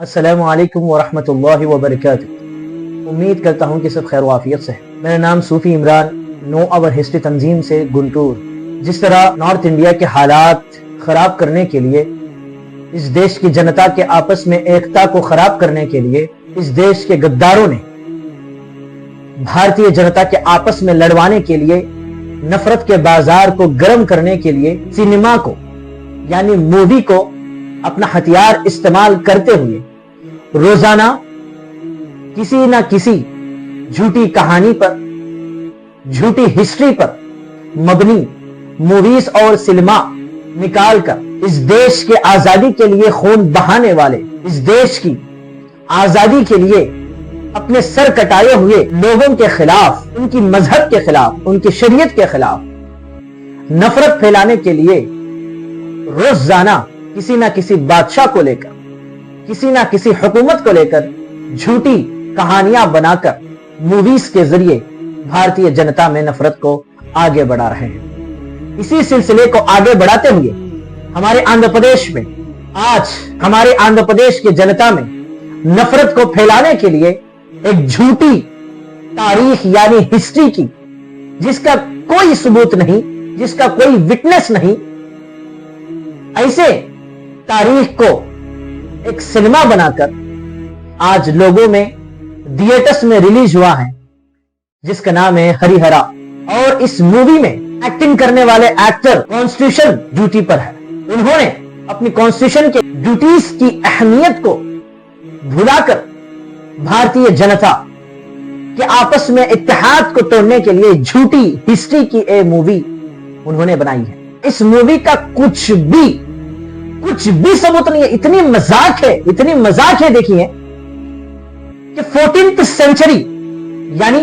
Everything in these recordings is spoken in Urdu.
السلام علیکم ورحمۃ اللہ وبرکاتہ۔ امید کرتا ہوں کہ سب خیر و عافیت سے ہیں۔ میرا نام صوفی عمران، نو آور ہسٹری تنظیم سے گنٹور۔ جس طرح نارتھ انڈیا کے حالات خراب کرنے کے لیے، اس دیش کی جنتا کے آپس میں ایکتا کو خراب کرنے کے لیے اس دیش کے غداروں نے بھارتیہ جنتا کے آپس میں لڑوانے کے لیے، نفرت کے بازار کو گرم کرنے کے لیے سینما کو یعنی مووی کو اپنا ہتھیار استعمال کرتے ہوئے روزانہ کسی نہ کسی جھوٹی کہانی پر، جھوٹی ہسٹری پر مبنی موویز اور سینما نکال کر اس دیش کے آزادی کے لیے خون بہانے والے، اس دیش کی آزادی کے لیے اپنے سر کٹائے ہوئے لوگوں کے خلاف، ان کی مذہب کے خلاف، ان کی شریعت کے خلاف نفرت پھیلانے کے لیے روزانہ کسی نہ کسی بادشاہ کو لے کر، کسی نہ کسی حکومت کو لے کر جھوٹی کہانیاں بنا کر موویز کے ذریعے بھارتیہ جنتا میں نفرت کو آگے بڑھا رہے ہیں۔ اسی سلسلے کو آگے بڑھاتے ہوئے ہمارے آندھرا پردیش میں آج ہمارے آندھرا پردیش کی جنتا میں نفرت کو پھیلانے کے لیے ایک جھوٹی تاریخ یعنی ہسٹری کی، جس کا کوئی ثبوت نہیں، جس کا کوئی وٹنس نہیں، ایسے تاریخ کو ایک سینما بنا کر آج لوگوں میں تھیٹرز میں ریلیز ہوا ہے، جس کا نام ہے ہری ہرا۔ اور اس مووی میں ایکٹنگ کرنے والے ایکٹر کانسٹیٹیوشن ڈیوٹی پر ہے۔ انہوں نے اپنی کانسٹیٹیوشن کے ڈیوٹیز کی اہمیت کو بھلا کر بھارتیہ جنتا کے آپس میں اتحاد کو توڑنے کے لیے جھوٹی ہسٹری کی ایک مووی انہوں نے بنائی ہے۔ اس مووی کا کچھ بھی ثبوت نہیں ہے، اتنی مذاق ہے دیکھیے کہ 14th سینچری یعنی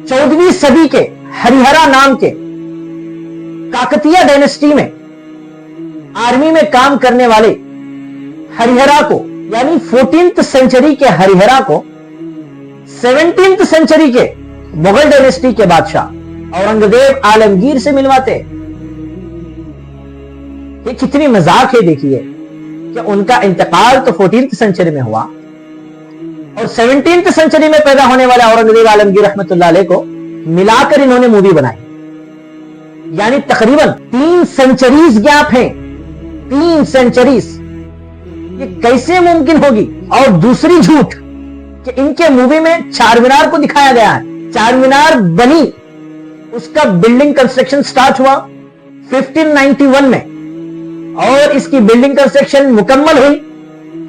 14ویں صدی کے ہریہرا نام کے کاکتیہ ڈائنسٹی میں آرمی میں کام کرنے والے ہریہرا کو یعنی 14th سینچری کے ہریہرا کو 17th سینچری کے مغل ڈائنسٹی کے بادشاہ اورنگزیب عالمگیر سے ملواتے۔ یہ کتنی مذاق ہے دیکھیے کہ ان کا انتقال تو 14th سینچری میں ہوا اور 17th سینچری میں پیدا ہونے والے اورنگزیب عالمگیر رحمت اللہ علیہ کو ملا کر انہوں نے مووی بنائی، یعنی تقریباً 3 سینچریز گیپ ہیں، 3 سینچریز۔ یہ کیسے ممکن ہوگی؟ اور دوسری جھوٹ کہ ان کے مووی میں چار مینار کو دکھایا گیا ہے۔ چار مینار بنی، اس کا بلڈنگ کنسٹرکشن سٹارٹ ہوا 1591 میں اور اس کی بلڈنگ کنسٹرکشن مکمل ہوئی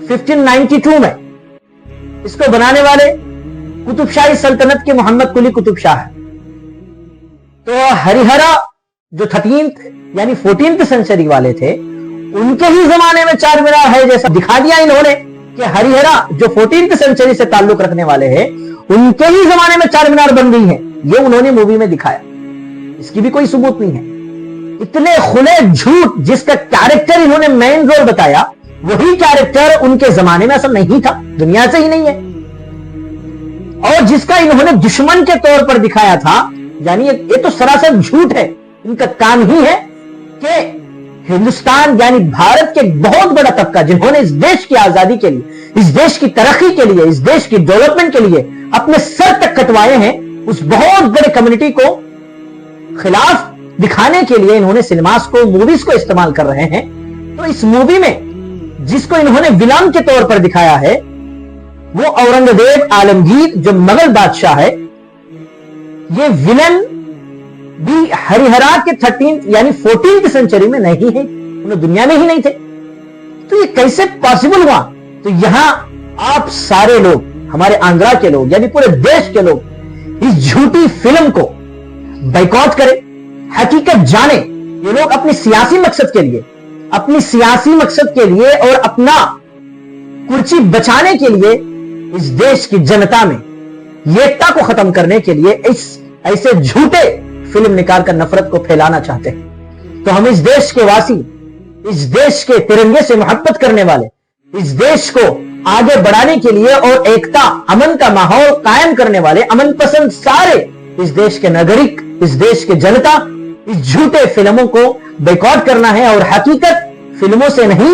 1592 میں۔ اس کو بنانے والے قطب شاہی سلطنت کے محمد قلی قطب شاہ ہے۔ تو ہریہرا جو 13th یعنی 14th سینچری والے تھے، ان کے ہی زمانے میں چار مینار ہے جیسا دکھا دیا انہوں نے کہ ہریہرا جو 14th سینچری سے تعلق رکھنے والے ہیں، ان کے ہی زمانے میں چار مینار بن گئی ہیں۔ یہ انہوں نے مووی میں دکھایا، اس کی بھی کوئی ثبوت نہیں ہے۔ اتنے کھلے جھوٹ، جس کا کیریکٹر انہوں نے مین رول بتایا، وہی کیریکٹر ان کے زمانے میں اصل نہیں تھا، دنیا سے ہی نہیں ہے، اور جس کا انہوں نے دشمن کے طور پر دکھایا تھا، یعنی یہ تو سراسر جھوٹ ہے۔ ان کا کام ہی ہے کہ ہندوستان یعنی بھارت کے بہت بڑا طبقہ جنہوں نے اس دیش کی آزادی کے لیے، اس دیش کی ترقی کے لیے، اس دیش کی ڈیولپمنٹ کے لیے اپنے سر تک کٹوائے ہیں، اس بہت بڑے کمیونٹی کو خلاف دکھانے کے لیے انہوں نے سینماز کو، موویز کو استعمال کر رہے ہیں۔ تو اس مووی میں جس کو انہوں نے ویلن کے طور پر دکھایا ہے، وہ اورنگزیب عالمگیر جو مغل بادشاہ ہے۔ یہ ویلن بھی ہریہرا کے 13th یعنی 14th سینچری میں نہیں ہے، انہوں دنیا میں ہی نہیں تھے۔ تو یہ کیسے پاسبل ہوا؟ تو یہاں آپ سارے لوگ، ہمارے آندھرا کے لوگ یعنی پورے دیش کے لوگ اس جھوٹی فلم کو بائیکاٹ کریں، حقیقت جانے۔ یہ لوگ اپنی سیاسی مقصد کے لیے اور اپنا کرسی بچانے کے لیے اس دیش کی جنتا میں ایکتا کو ختم کرنے کے لیے ایسے جھوٹے فلم نکال کر نفرت کو پھیلانا چاہتے ہیں۔ تو ہم اس دیش کے واسی، اس دیش کے ترنگے سے محبت کرنے والے، اس دیش کو آگے بڑھانے کے لیے اور ایکتا، امن کا ماحول قائم کرنے والے امن پسند سارے اس دیش کے ناگرک، اس دیش کے جنتا اس جھوٹے فلموں کو بائیکاٹ کرنا ہے اور حقیقت فلموں سے نہیں،